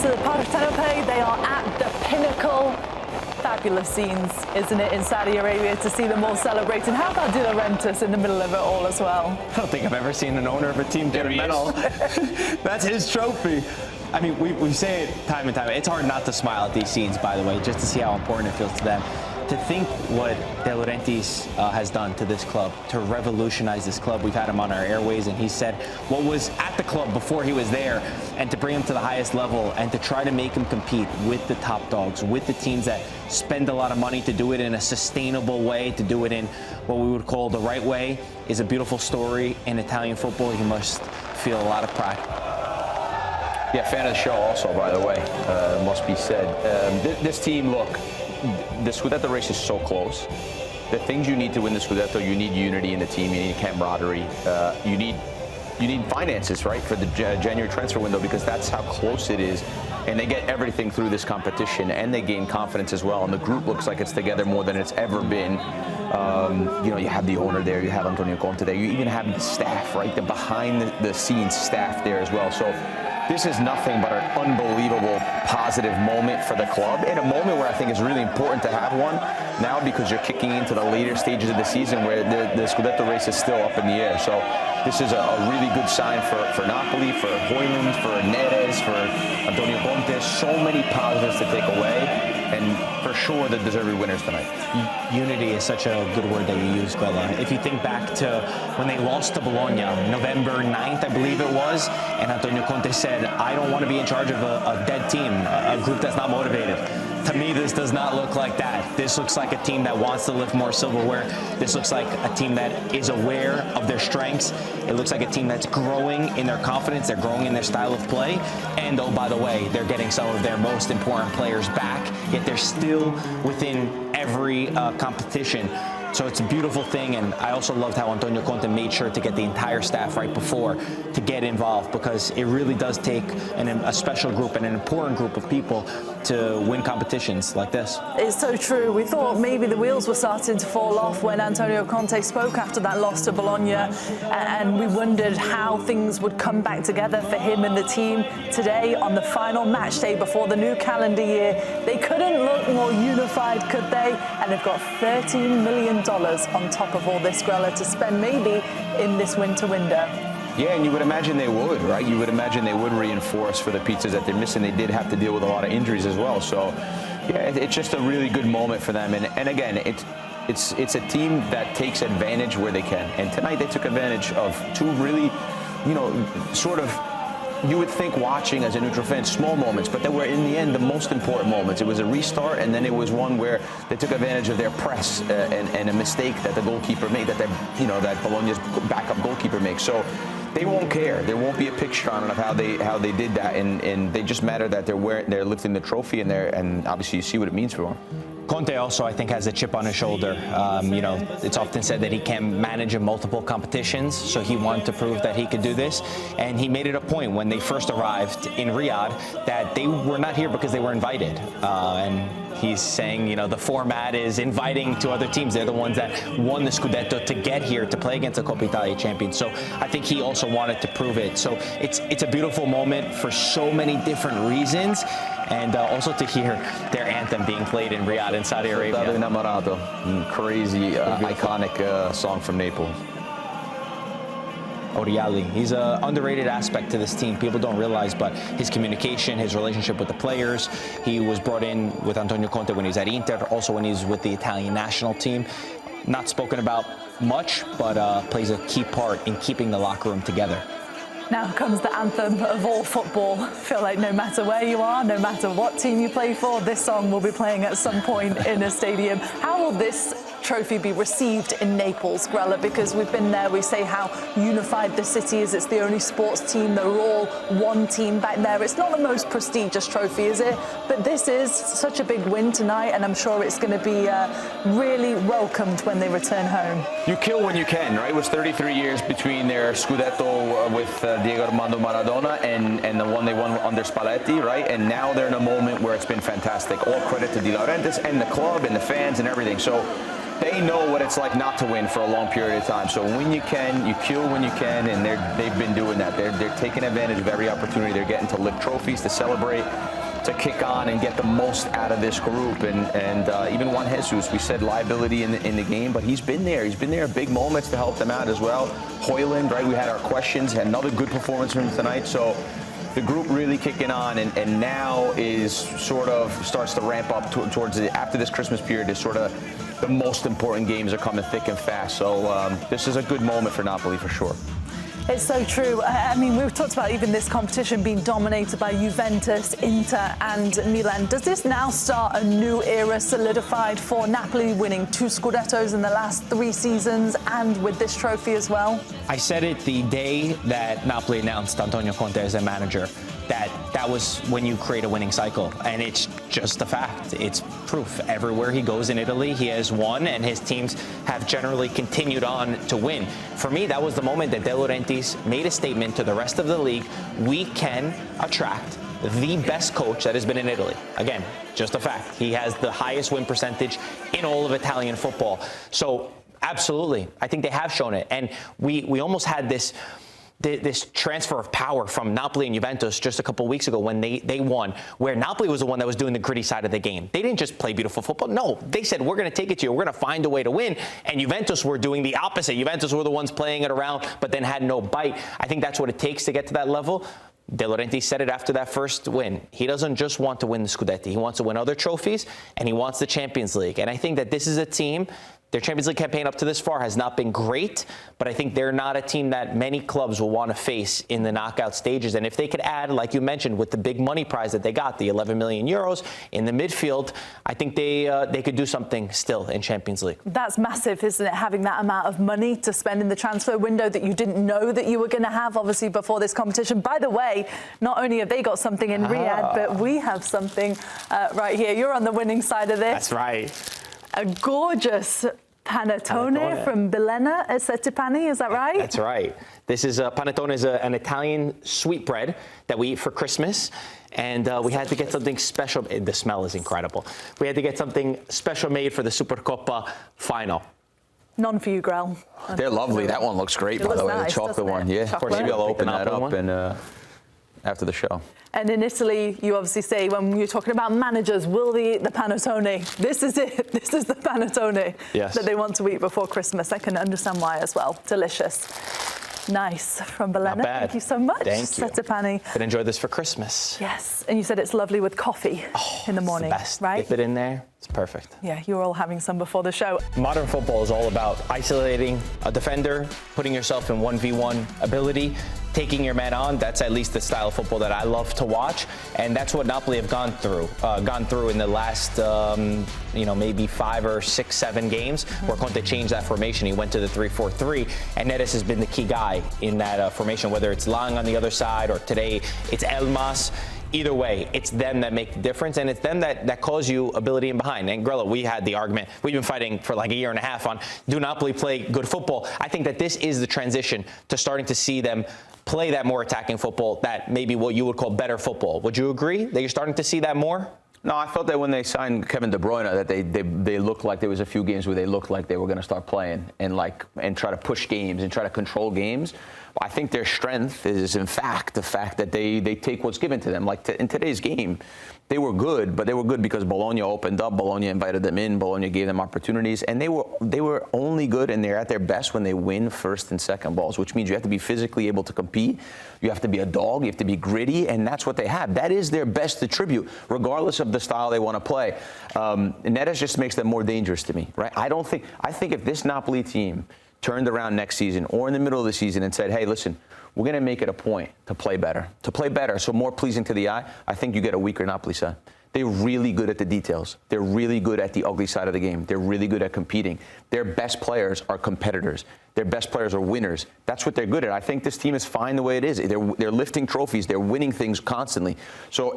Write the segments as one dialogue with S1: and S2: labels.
S1: Yes, the Partenope, they are at the pinnacle. Fabulous scenes, isn't it, in Saudi Arabia to see them all celebrating. How about De Laurentiis in the middle of it all as well?
S2: I don't think I've ever seen an owner of a team get a medal. That's his trophy. I mean, we say it time and time. It's hard not to smile at these scenes, by the way, just to see how important it feels to them. To think what De Laurentiis has done to this club, to revolutionize this club. We've had him on our airways, and he said what was at the club before he was there, and to bring him to the highest level, and to try to make him compete with the top dogs, with the teams that spend a lot of money, to do it in a sustainable way, to do it in what we would call the right way, is a beautiful story in Italian football. He must feel a lot of pride.
S3: Yeah, fan of the show also, by the way, must be said. This team, look, the Scudetto race is so close. The things you need to win the Scudetto, you need unity in the team, you need camaraderie, you need finances, right, for the January transfer window, because that's how close it is. And they get everything through this competition, and they gain confidence as well. And the group looks like it's together more than it's ever been. You know, you have the owner there, you have Antonio Conte there, you even have the staff, right, the behind-the-scenes staff there as well. So this is nothing but an unbelievable positive moment for the club, and a moment where I think it's really important to have one now, because you're kicking into the later stages of the season where the Scudetto race is still up in the air. So this is a really good sign for Napoli, for Hoyland, for Neres, for Antonio Conte. So many positives to take away, and for sure the deserved winners tonight.
S2: Unity is such a good word that you use, Grella. If you think back to when they lost to Bologna, November 9th, I believe it was, and Antonio Conte said, I don't want to be in charge of a dead team, a group that's not motivated. To me, this does not look like that. This looks like a team that wants to lift more silverware. This looks like a team that is aware of their strengths. It looks like a team that's growing in their confidence. They're growing in their style of play. And, oh, by the way, they're getting some of their most important players back, yet they're still within every competition. So it's a beautiful thing, and I also loved how Antonio Conte made sure to get the entire staff right before to get involved, because it really does take a special group and an important group of people to win competitions like this.
S1: It's so true. We thought maybe the wheels were starting to fall off when Antonio Conte spoke after that loss to Bologna, and we wondered how things would come back together for him and the team today on the final match day before the new calendar year. They couldn't look more unified, could they? And they've got $13 million on top of all this, Grella, to spend maybe in this winter window.
S3: Yeah, and you would imagine they would, right? You would imagine they would reinforce for the pizzas that they're missing. They did have to deal with a lot of injuries as well. So, yeah, it's just a really good moment for them. And again, it's a team that takes advantage where they can. And tonight they took advantage of two really, you know, sort of, you would think watching as a neutral fan, small moments, but they were in the end the most important moments. It was a restart, and then it was one where they took advantage of their press and a mistake that the goalkeeper made, that Bologna's backup goalkeeper makes. So they won't care. There won't be a picture on it of how they did that, and they just matter that they're lifting the trophy, and obviously you see what it means for them.
S2: Conte also, I think, has a chip on his shoulder. You know, it's often said that he can manage in multiple competitions, so he wanted to prove that he could do this. And he made it a point when they first arrived in Riyadh that they were not here because they were invited. And he's saying, you know, the format is inviting to other teams. They're the ones that won the Scudetto to get here to play against the Coppa Italia champions. So I think he also wanted to prove it. So it's a beautiful moment for so many different reasons. And also to hear their anthem being played in Riyadh in Saudi Arabia.
S3: Innamorato, crazy, iconic song from Naples.
S2: Aurelio, he's an underrated aspect to this team. People don't realize, but his communication, his relationship with the players. He was brought in with Antonio Conte when he was at Inter, also when he was with the Italian national team. Not spoken about much, but plays a key part in keeping the locker room together.
S1: Now comes the anthem of all football. I feel like no matter where you are, no matter what team you play for, this song will be playing at some point in a stadium. How will this trophy be received in Naples, Grella? Because we've been there, we say how unified the city is. It's the only sports team. They're all one team back there. It's not the most prestigious trophy, is it? But this is such a big win tonight, and I'm sure it's going to be really welcomed when they return home.
S3: You kill when you can, right? It was 33 years between their Scudetto with Diego Armando Maradona and the one they won under Spalletti, right? And now they're in a moment where it's been fantastic. All credit to De Laurentiis and the club and the fans and everything. So they know what it's like not to win for a long period of time. So when you can, you kill when you can, and they've been doing that. They're taking advantage of every opportunity they're getting to lift trophies, to celebrate, to kick on and get the most out of this group. And even Juan Jesus, we said liability in the game, but he's been there. He's been there at big moments to help them out as well. Hoyland, right? We had our questions, had another good performance from him tonight. So the group really kicking on, and now is sort of starts to ramp up towards after this Christmas period. Is sort of the most important games are coming thick and fast. So this is a good moment for Napoli for sure.
S1: It's so true. I mean, we've talked about even this competition being dominated by Juventus, Inter and Milan. Does this now start a new era solidified for Napoli, winning 2 Scudettos in the last 3 seasons and with this trophy as well?
S2: I said it the day that Napoli announced Antonio Conte as their manager, that was when you create a winning cycle. And it's just a fact. It's proof. Everywhere he goes in Italy, he has won, and his teams have generally continued on to win. For me, that was the moment that De Laurentiis made a statement to the rest of the league. We can attract the best coach that has been in Italy. Again, just a fact. He has the highest win percentage in all of Italian football. So absolutely, I think they have shown it. And we almost had this transfer of power from Napoli and Juventus just a couple of weeks ago when they won, where Napoli was the one that was doing the gritty side of the game. They didn't just play beautiful football. No, they said, we're going to take it to you. We're going to find a way to win. And Juventus were doing the opposite. Juventus were the ones playing it around, but then had no bite. I think that's what it takes to get to that level. De Laurentiis said it after that first win. He doesn't just want to win the Scudetti. He wants to win other trophies, and he wants the Champions League. And I think that this is a team. Their Champions League campaign up to this far has not been great, but I think they're not a team that many clubs will want to face in the knockout stages. And if they could add, like you mentioned, with the big money prize that they got, the 11 million euros in the midfield, I think they could do something still in Champions League.
S1: That's massive, isn't it? Having that amount of money to spend in the transfer window that you didn't know that you were going to have, obviously, before this competition. By the way, not only have they got something in Riyadh, but we have something right here. You're on the winning side of this.
S2: That's right.
S1: A gorgeous panettone from Bologna at Settipani, is that right?
S2: That's right. This is panettone is an Italian sweetbread that we eat for Christmas, and we had to get something special. The smell is incredible. We had to get something special made for the Supercoppa Final.
S1: None for you, Grell.
S3: They're lovely. That one looks great, by the way,
S1: nice,
S3: the chocolate one. Yeah,
S1: chocolate.
S3: Maybe I'll open that up and after the show.
S1: And in Italy, you obviously say, when you're talking about managers, will they eat the panettone? This is it. This is the panettone that they want to eat before Christmas. I can understand why as well. Delicious. Nice. From Bologna. Thank you so much.
S2: Thank you.
S1: Settipani.
S2: Could enjoy this for Christmas.
S1: Yes. And you said it's lovely with coffee in the morning,
S2: it's the best.
S1: right?
S2: Dip it in there. It's perfect.
S1: Yeah, you're all having some before the show.
S2: Modern football is all about isolating a defender, putting yourself in 1v1 ability, taking your man on. That's at least the style of football that I love to watch, and that's what Napoli have gone through in the last, maybe 5 or 6, 7 games, where Conte changed that formation. He went to the 3-4-3, and Neres has been the key guy in that formation, whether it's Lang on the other side or today it's Elmas. Either way, it's them that make the difference, and it's them that cause you ability in behind. And Grella, we had the argument. We've been fighting for like a year and a half on, do Napoli play good football? I think that this is the transition to starting to see them play that more attacking football, that maybe what you would call better football. Would you agree that you're starting to see that more?
S3: No, I felt that when they signed Kevin De Bruyne, that they looked like there was a few games where they looked like they were going to start playing and try to push games and try to control games. I think their strength is, in fact, the fact that they take what's given to them. Like in today's game, they were good, but they were good because Bologna opened up. Bologna invited them in. Bologna gave them opportunities, and they were only good and they're at their best when they win first and second balls, which means you have to be physically able to compete. You have to be a dog. You have to be gritty, and that's what they have. That is their best attribute, regardless of the style they want to play. And that just makes them more dangerous to me, right? I think if this Napoli team turned around next season or in the middle of the season and said, hey, listen, we're going to make it a point to play better, so more pleasing to the eye, I think you get a weaker Napoli side. They're really good at the details. They're really good at the ugly side of the game. They're really good at competing. Their best players are competitors. Their best players are winners. That's what they're good at. I think this team is fine the way it is. They're lifting trophies. They're winning things constantly. So,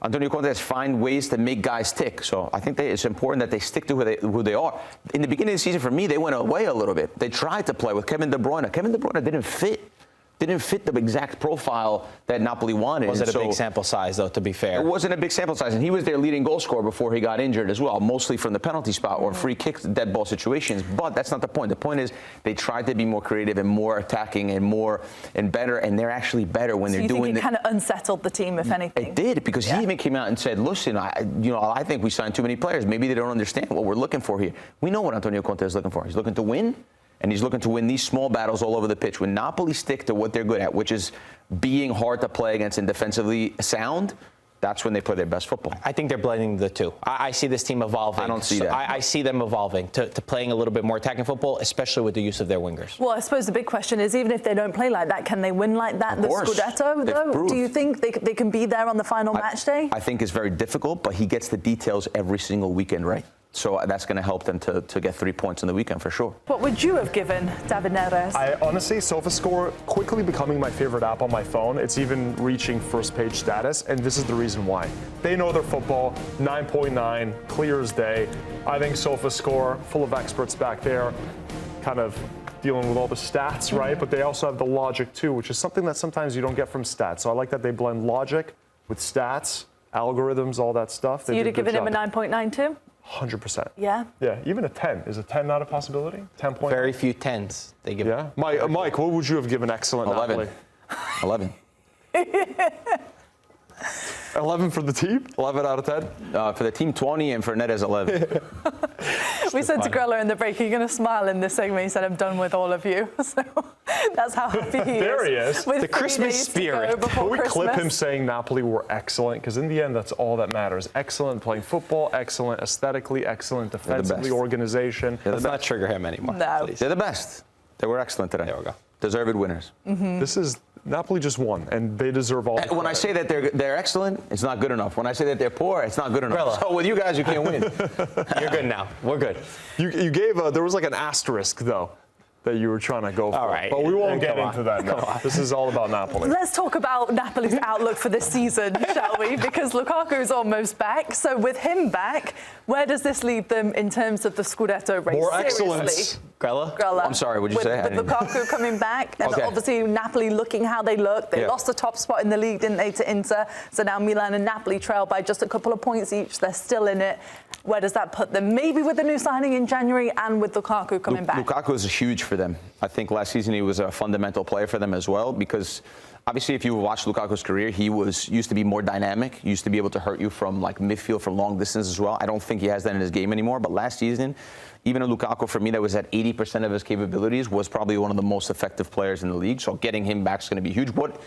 S3: Antonio Conte has found ways to make guys tick. So I think it's important that they stick to who they are. In the beginning of the season, for me, they went away a little bit. They tried to play with Kevin De Bruyne. Kevin De Bruyne didn't fit didn't fit the exact profile that Napoli wanted.
S2: Was it a big sample size, though, to be fair?
S3: It wasn't a big sample size, and he was their leading goal scorer before he got injured as well, mostly from the penalty spot or free kick dead ball situations. But that's not the point. The point is they tried to be more creative and more attacking and better, and they're actually better when they're doing.
S1: You think it kind of unsettled the team, if anything?
S3: It did, because he even came out and said, "Listen, I think we signed too many players. Maybe they don't understand what we're looking for here." We know what Antonio Conte is looking for. He's looking to win. And he's looking to win these small battles all over the pitch. When Napoli stick to what they're good at, which is being hard to play against and defensively sound, that's when they play their best football.
S2: I think they're blending the two. I see this team evolving.
S3: I don't see that.
S2: I see them evolving to playing a little bit more attacking football, especially with the use of their wingers.
S1: Well, I suppose the big question is, even if they don't play like that, can they win like that?
S3: Of course.
S1: The Scudetto, though? Do you think they can be there on the final match day?
S3: I think it's very difficult, but he gets the details every single weekend, right? So that's going to help them to get 3 points in the weekend for sure.
S1: What would you have given David Neres?
S4: I honestly, Sofascore quickly becoming my favorite app on my phone. It's even reaching first page status, and this is the reason why. They know their football, 9.9, clear as day. I think Sofascore, full of experts back there, kind of dealing with all the stats, right? But they also have the logic too, which is something that sometimes you don't get from stats. So I like that they blend logic with stats, algorithms, all that stuff.
S1: So you'd have given him a 9.9 too?
S4: 100%.
S1: Yeah?
S4: Yeah, even a 10. Is a 10 not a possibility? 10 points?
S2: Very few 10s they give.
S4: Yeah? Mike, what would you have given excellent
S3: 11. 11.
S4: 11 for the team? 11 out of 10?
S3: For the team, 20, and for Neres, 11.
S1: We said to Grella in the break, you're going to smile in this segment. He said, I'm done with all of you. So that's how happy he is.
S4: There he is.
S1: With
S2: the Christmas spirit.
S4: Can we clip him saying Napoli were excellent? Because in the end, that's all that matters. Excellent playing football, excellent aesthetically, excellent defensively, organization.
S2: Let's not trigger him anymore.
S1: No.
S2: Please.
S3: They're the best. They were excellent today.
S2: There we go.
S3: Deserved winners.
S4: This is Napoli just won, and they deserve all the
S3: When I say that they're excellent, it's not good enough. When I say that they're poor, it's not good enough.
S2: Grella.
S3: So with you guys, you can't win.
S2: You're good now. We're good.
S4: You gave there was like an asterisk though that you were trying to go for.
S2: All right.
S4: But we won't get
S2: Come
S4: into
S2: on.
S4: that now. This is all about Napoli.
S1: Let's talk about Napoli's outlook for this season, shall we? Because Lukaku's almost back. So with him back, where does this leave them in terms of the Scudetto race?
S4: More
S1: Seriously.
S4: excellence.
S1: Grella.
S3: I'm sorry, what'd you say?
S1: With Lukaku coming back, and
S3: Okay.
S1: obviously Napoli looking how they look. They
S3: Yeah.
S1: lost the top spot in the league, didn't they, to Inter? So now Milan and Napoli trail by just a couple of points each. They're still in it. Where does that put them? Maybe with the new signing in January and with Lukaku coming back.
S3: Lukaku is huge for them. I think last season he was a fundamental player for them as well, because obviously if you watch Lukaku's career, he used to be more dynamic, used to be able to hurt you from like midfield from long distance as well. I don't think he has that in his game anymore, but last season, even a Lukaku for me that was at 80% of his capabilities was probably one of the most effective players in the league. So getting him back is going to be huge. What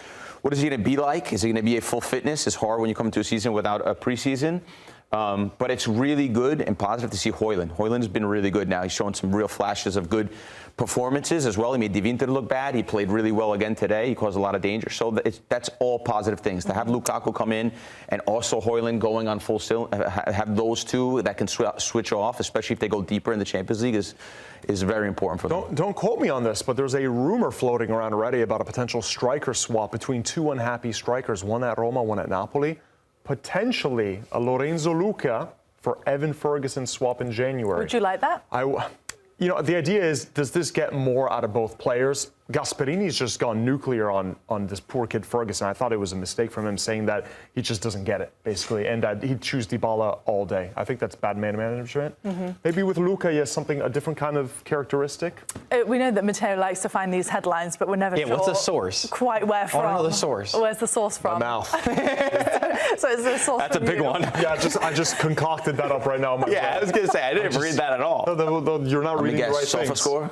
S3: is he going to be like? Is he going to be a full fitness? It's hard when you come into a season without a preseason. But it's really good and positive to see Højlund. Højlund's been really good now. He's shown some real flashes of good performances as well. He made Divinter look bad. He played really well again today. He caused a lot of danger. So that's all positive things. To have Lukaku come in and also Højlund going on full have those two that can switch off, especially if they go deeper in the Champions League, is very important for them.
S4: Don't quote me on this, but there's a rumor floating around already about a potential striker swap between two unhappy strikers, one at Roma, one at Napoli. Potentially a Lorenzo Luca for Evan Ferguson swap in January.
S1: Would you like that?
S4: The idea is, does this get more out of both players? Gasperini's just gone nuclear on this poor kid Ferguson. I thought it was a mistake from him saying that he just doesn't get it, basically, and that he'd choose Dybala all day. I think that's bad man management. Maybe with Luca, he has a different kind of characteristic.
S1: We know that Matteo likes to find these headlines, but we're never sure.
S2: What's the source?
S1: Quite where from.
S2: I want to know the source.
S1: Where's the source from?
S4: My mouth.
S1: So is the source
S2: That's a
S1: from
S2: big
S1: you?
S2: one.
S4: Yeah, I just concocted that up right now.
S2: Yeah, I was going to say, I didn't read that at all.
S4: You're not reading the right things.
S3: Sofascore?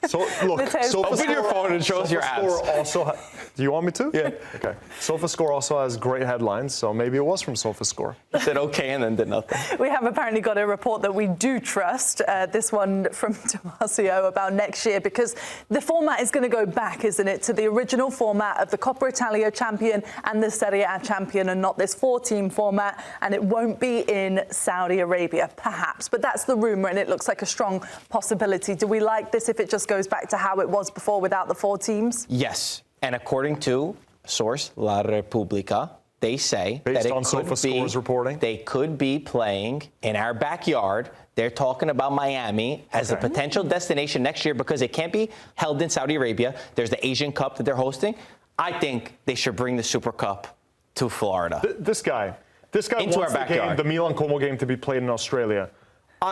S4: So look,
S1: Matteo's
S2: Open your phone and show us your ads.
S4: Do you want me to?
S2: Yeah.
S4: Okay. Sofascore also has great headlines, so maybe it was from Sofascore.
S2: Said okay and then did nothing.
S1: We have apparently got a report that we do trust, this one from Tomasio, about next year, because the format is going to go back, isn't it, to the original format of the Coppa Italia champion and the Serie A champion, and not this 4-team format, and it won't be in Saudi Arabia, perhaps. But that's the rumour, and it looks like a strong possibility. Do we like this if it just goes back to how it was before without the 4 teams?
S2: Yes. And according to source La Repubblica, they say
S4: based
S2: that
S4: on Sofascore's reporting,
S2: they could be playing in our backyard. They're talking about Miami as a potential destination next year because it can't be held in Saudi Arabia. There's the Asian Cup that they're hosting. I think they should bring the Super Cup to Florida.
S4: This guy
S2: into
S4: wants
S2: our backyard.
S4: the Milan Como game to be played in Australia.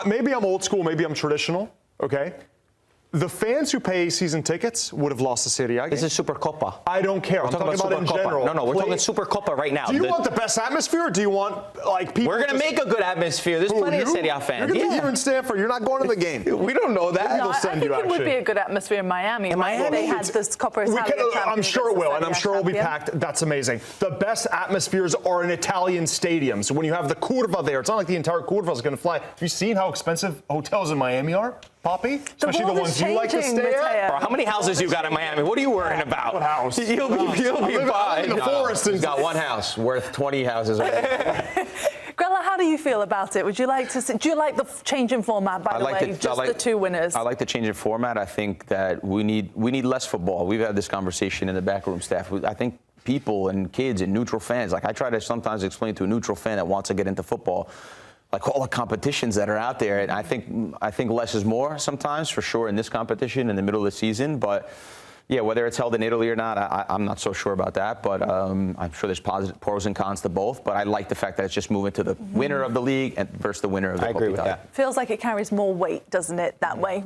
S4: Maybe I'm old school, maybe I'm traditional, okay? The fans who pay season tickets would have lost the Serie A game.
S2: This is Supercoppa.
S4: I don't care. I'm talking about in general.
S2: No, we're talking Supercoppa right now.
S4: Do you want the best atmosphere, or do you want people?
S2: We're gonna make a good atmosphere. There's plenty of Serie A fans.
S4: You're gonna be here in Stanford. You're not going to the game.
S2: We don't know that.
S1: No, I think it would be a good atmosphere in Miami.
S2: In Miami,
S1: they had this Copper.
S4: I'm sure it will, and I'm sure it'll be packed. That's amazing. The best atmospheres are in Italian stadiums. When you have the curva there, it's not like the entire curva is going to fly. Have you seen how expensive hotels in Miami are, Poppy? Especially the ones you like to stay at.
S2: Bro, how many houses you got in Miami? What are you worrying about?
S4: What house?
S2: You'll be fine.
S4: In the forest.
S5: He's got one house worth 20 houses.
S1: Grella, how do you feel about it? Would you like to see, do you like the change in format, by the way, the two winners?
S3: I like the change in format. I think that we need less football. We've had this conversation in the backroom staff. I think people and kids and neutral fans, like I try to sometimes explain to a neutral fan that wants to get into football, like all the competitions that are out there. And I think less is more sometimes, for sure, in this competition in the middle of the season. But yeah, whether it's held in Italy or not, I'm not so sure about that. But I'm sure there's pros and cons to both. But I like the fact that it's just moving to the winner of the league versus the winner of the Coppa.
S2: I agree with that.
S1: Feels like it carries more weight, doesn't it, that way?